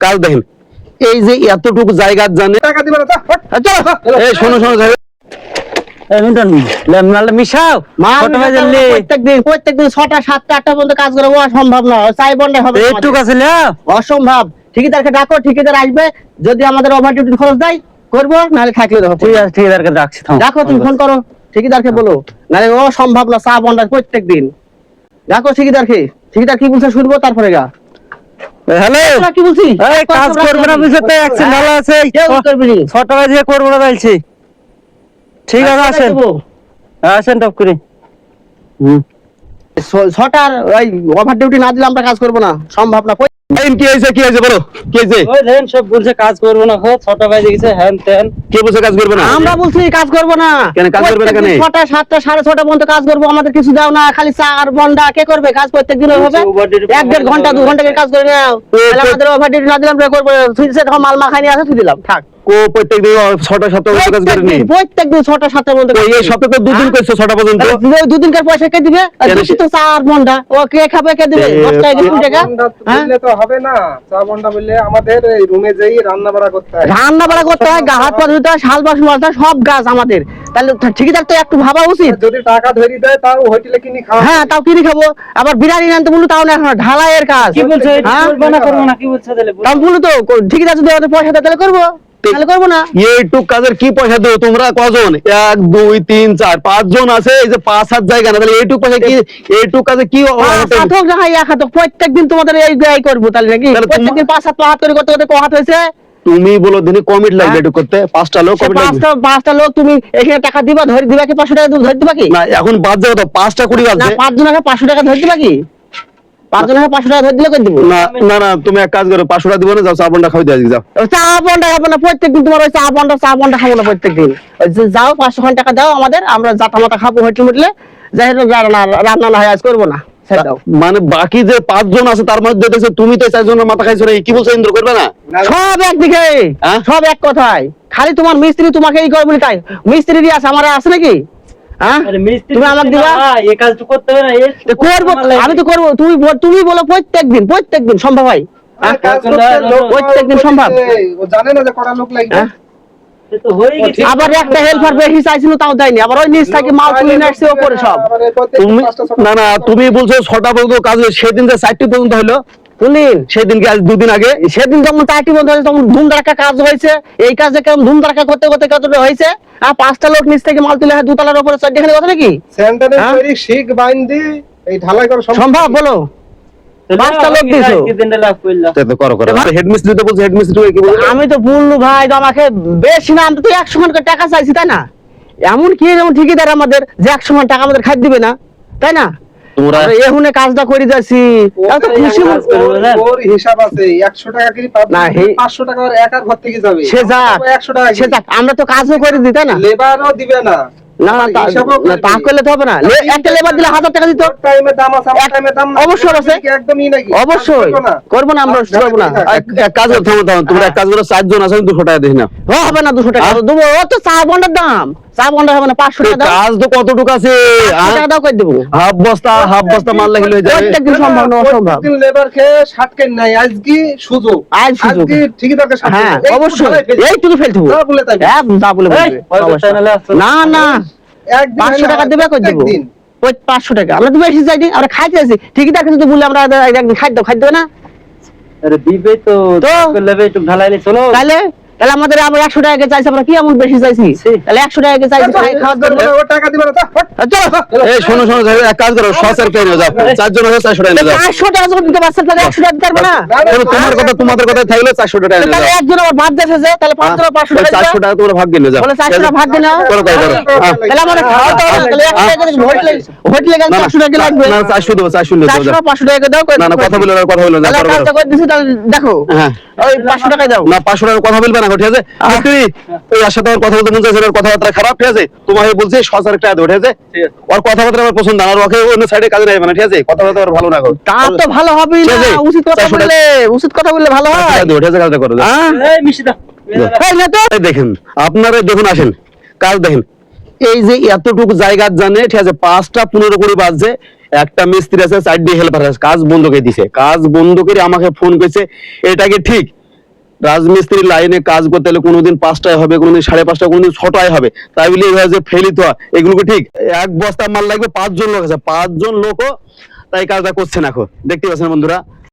কাজ দেখেন এই যে এতটুকু জায়গা জানে টাকা দিবে না চলো এই শোনো প্রত্যেকদিন 6টা 7টা 8টা পর্যন্ত কাজ করে অসম্ভব না, চাই বন্ডে হবে অসম্ভব। ঠিকাদারকে ডাকো, ঠিকাদার আসবে, যদি আমাদের ওভার ডিউটি খরচ দেয় করবো, নাহলে থাকলে দেখো। ঠিক আছে ঠিকাদারকে রাখছি দেখো তুমি ফোন করো ঠিকাদারকে বলো, নাহলে অসম্ভব না চা বন্ডা প্রত্যেকদিন। দেখো ঠিকাদার কি বলছে শুনবো, তারপরে গা হ্যালো কি বলছি কাজ করবে না বুঝতে অ্যাকশন ভালো আছে ছোট ভাই যে করবো না বলছি। ঠিক আছে আসেন টপ করে 6টার ওই ওভার ডিউটি না দিলে আমরা কাজ করবো না, সম্ভব না। কি হয়েছে বলো কি হয়েছে? ওই দেন সব বলছে কাজ করবো না, ছোট ভাই দেখেছে হ্যান তেন। কে বলছে কাজ করবে না? আমরা বলছি কাজ করবো না। কেন কাজ করবে না? কেন 6টা 7টা 6:30 পর্যন্ত কাজ করবো, আমাদের কিছু দাও না, খালি চা আর বন্ডা কে করবে কাজ? প্রত্যেকদিন হবে 1-1.5 ঘন্টা 2 ঘন্টা কাজ করে নাও, তাহলে আমাদের ওভার ডিউটি না দিলাম করবো। সুইচে তখন মাল মাখানি আছে তুই দিলাম থাক। কো প্রত্যেকদিন 6টা 7টা কাজ করেনি? প্রত্যেকদিন 6টা 7টা পর্যন্ত। এই সপ্তাহে তো 2 দিন করছো 6টা পর্যন্ত। 2 দিনকার পয়সা কে দিবে? আর বেশি তো চা আর বন্ডা ও কে খাবে, কে দিবে? 10 টাকা 20 টাকা দিলে তো হবে না। চা বন্ডা বললে আমাদের এই রুমে যেই রান্না বাড়া করতে হয়, গা হাত পা ধুতে হয়, শাল বাস মারতে হয়, সব গাছ আমাদের। তাহলে ঠিকই তো একটু ভাবা উচিত। যদি টাকা ধরি দেয় তাও হোটেলে কিনে খাওয়া। হ্যাঁ তাও কিনে খাবো, আবার বিরিয়ানি আনতে বললো তাও না, এখন ঢালাইয়ের কাজ। কি বলছো হ্যাঁ? করবো না করবো না কি বলছো তাহলে? তাও বললো তো ঠিক আছে, যদি আমাদের পয়সা দেয় তাহলে করবো, তাহলে করবো না। এইটুক কাজের কি পয়সা দেবো? তোমরা কজন? 1 2 3 4 5 জন আছে, এই যে 5-7 জায়গা না, তাহলে এইটুক পয়সা কি? এইটুক কাজে কি হাতক না হয় 1 হাতক, প্রত্যেকদিন তোমাদের এই করবো তাহলে নাকি? প্রত্যেকদিন 5-7 হাত করে করতে করতে হাত হয়েছে। তুমি বলো দিনই কমিট লাগবে এটুক করতে, 5টা লোক কমিট লাগবে। 5টা লোক তুমি এখানে টাকা দিবা, ধরে দিবা কি 500 টাকা ধরে দিবা কি? না এখন বাদ যাবে তো, 5টা 20 না বাজছে। 5 জনকে 500 টাকা ধরে দিবা কি? 5 জনকে 500 টাকা ধরে দিলে করে দিব না তুমি এক কাজ করো, 500 টাকা দিব না, যাও চা বন্ডা খাওয়াই দিয়ে আসি, যাও। চা বন্ডা খাবো না প্রত্যেকদিন, তোমার ওই চা বন্ডা খাবো না প্রত্যেকদিন। যাও 500 টাকা দাও আমাদের, আমরা জাতা মাতা খাবো হোটেল মুটলে, যাই হোক রান্না না হয় আজ করবো না। মানে বাকি যে 5 জন আছে তার মধ্যে দেখছো তুমি তো 4 জনের মাথা খাইছো রে, কি বলছো ইন্দ্র করবে না? সব একদিকে, সব এক কথায়, খালি তোমার মিস্ত্রি তোমাকে এই করে বলি তাই। মিস্ত্রি আছে, আমার আছে নাকি? হ্যাঁ তুমি আমাকে দিবা, এই কাজটা করতে হবে না, করবো আমি তো করবো। তুমি বলো প্রত্যেকদিন সম্ভব হয়? প্রত্যেকদিন সম্ভব? ও জানে না যে কটা লোক লাগবে। তো হয়ে গেছে। আবার একটা হেল্পার বেশি চাইছিল তাও দেয়নি, আবার ওই নিচ থেকে মাল তুলে নিয়ে আসছে ওপরে সব। তুমি না তুমি বলছো 6টা পর্যন্ত কাজ হলো, সেদিন যে 4টা পর্যন্ত হলো, সেদিনকে আজ 2 দিন আগে, সেদিন যেমন 4টা পর্যন্ত হয়েছে তখন ধুমধারাক্কা কাজ হয়েছে। এই কাজে কেমন ধুমধারাক্কা করতে করতে কতটা হয়েছে? আর 5টা লোক নিচ থেকে মাল তুলে দুতলার উপরে চড়, এখানে কথা নাকি? সেন্টারে তৈরি শিক বাইন্দি এই ঢালাই করা সম্ভব? বলো 5টা লোক দিছো, করো হেডমিস্ত্রি তো বলছে, হেডমিস্ত্রি কি বলছে? আমি তো বললু ভাই তো আমাকে বেশি না, আমি তো 100 করে টাকা চাইছি তাই না? এমন কি যেমন ঠিকাদার আমাদের যে 100 টাকা আমাদের খাই দিবে না তাই না? তোমরা এহুনে কাজটা করে যাচ্ছি, এত খুশি ওর হিসাব আছে 100 টাকা কি পাবে না, 500 টাকা আর একার ঘর থেকে যাবে, সে যাক 100 টাকা সে যাক, আমরা তো কাজও করে দিই তাই না? লেবারও দিবে না। না তা করলে তো হবে না, একটা লেবার দিলে 1000 টাকা দিত। টাইমে দাম আছে, আমার টাইমে দাম না, অবশ্যই আছে, একদমই নাকি? অবশ্যই করবো না, আমরা করবো না। এক কাজ করো, থামো তোমরা এক কাজ করো, 4 জন আছে 200 টাকা দিই না। হবে না 200 টাকা দেবো, ও তো চা বন্ডার দাম, চা বন্ডা হবে না 500 টাকা দাও। কাজ তো কতটুকু আছে? 500 টাকা দাও করে দেবো। হাফ বস্তা মাল লাগলে হয়ে যাবে। প্রত্যেকদিন সম্ভব না, অসম্ভব। প্রত্যেকদিন লেবার খেয়ে 60 কেন নাই, আজকে সুযোগ, আজকে ঠিকই দরকার 60। হ্যাঁ অবশ্যই এইটুকু ফেলতে হবে, যা বলে তাই যা বলে না 500 টাকা দেবে করে দেবো, 500 টাকা আমরা তো বেশি চাইনি, আমরা খাইতে আছি ঠিকই দেখেছি তো বললে আমরা একদিন খাদ্য না। আরে দিবে তো লেবে একটু ঢালাইলে চলো। তাহলে আমাদের আবার 100 টাকা চাইছি, আমরা কি এমন বেশি চাইছি? তাহলে 100 টাকা চাইছি, খাওয়া দাওয়া ও টাকা দিবে না, চলো। এই শোনো এক কাজ করো, 100 টাকা নিয়ে যাও, 4 জন আছে 400 টাকা নিয়ে যাও। 500 টাকা যখন দিতে পারছেন তাহলে 100 টাকা দিতে পারবে না? তোমাদের কথা থাকলে 400 টাকা নিয়ে তাহলে যাও। একজন আবার ভাত দিয়েছে যে, তাহলে 5 জন 500 টাকা 400 টাকা তোমরা ভাগ দিয়ে নিয়ে যাও। বলে 400 টাকা ভাগ দিন না, করো তাই করো। তাহলে আমাদের খাওয়া দাওয়া তাহলে 100 টাকা করে হোটেলে গেলে 400 টাকা লাগবে না 400 দেবো, 400 নিয়ে যাও। 500 টাকা দাও। না কথা বলো না, কথা বলো না, তাহলে কাজটা করে দিছি, তাহলে দেখো হ্যাঁ ওই 500 টাকা দাও না, 500 টাকা কথা বলবে না, ঠিক আছে? তুই ওই আশা তোমার কথা বলতে মন চাইছে, ওর কথাবার্তা খারাপ, ঠিক আছে? তোমাকে বলছি 1000 টাকা দেবো, ঠিক আছে? ওর কথাবার্তা আমার পছন্দ না, আর ওকে অন্য সাইডে কাজে নেবে না, ঠিক আছে? কথাবার্তা ওর ভালো না। তা তো ভালো হবেই না, উচিত কথা বললে ভালো হয়। দেবো, ঠিক আছে? কাজটা করো। এই মিষ্টি দাও। এই না তো দেখেন আপনারা দেখুন, আসেন কাজ দেখেন, এই যে এতটুকু জায়গা জানে, ঠিক আছে? 5টা 15 করে বাজছে, একটা মিস্ত্রি আছে, 4 হেল্পার আছে, কাজ বন্ধ করে দিছে। কাজ বন্ধ করে আমাকে ফোন করেছে, এটা কি ঠিক? রাজমিস্ত্রি লাইনে কাজ করতে হলে কোনোদিন 5টায় হবে, কোনোদিন 5:30, কোনোদিন 6টায় হবে, তাই বলে এইভাবে যে ফেলিত হয় এগুলো কি ঠিক? এক বস্তা মাল লাগবে 5 জন লোক আছে, 5 জন লোকও তাই কাজটা করছে না। দেখতে পাচ্ছেন বন্ধুরা,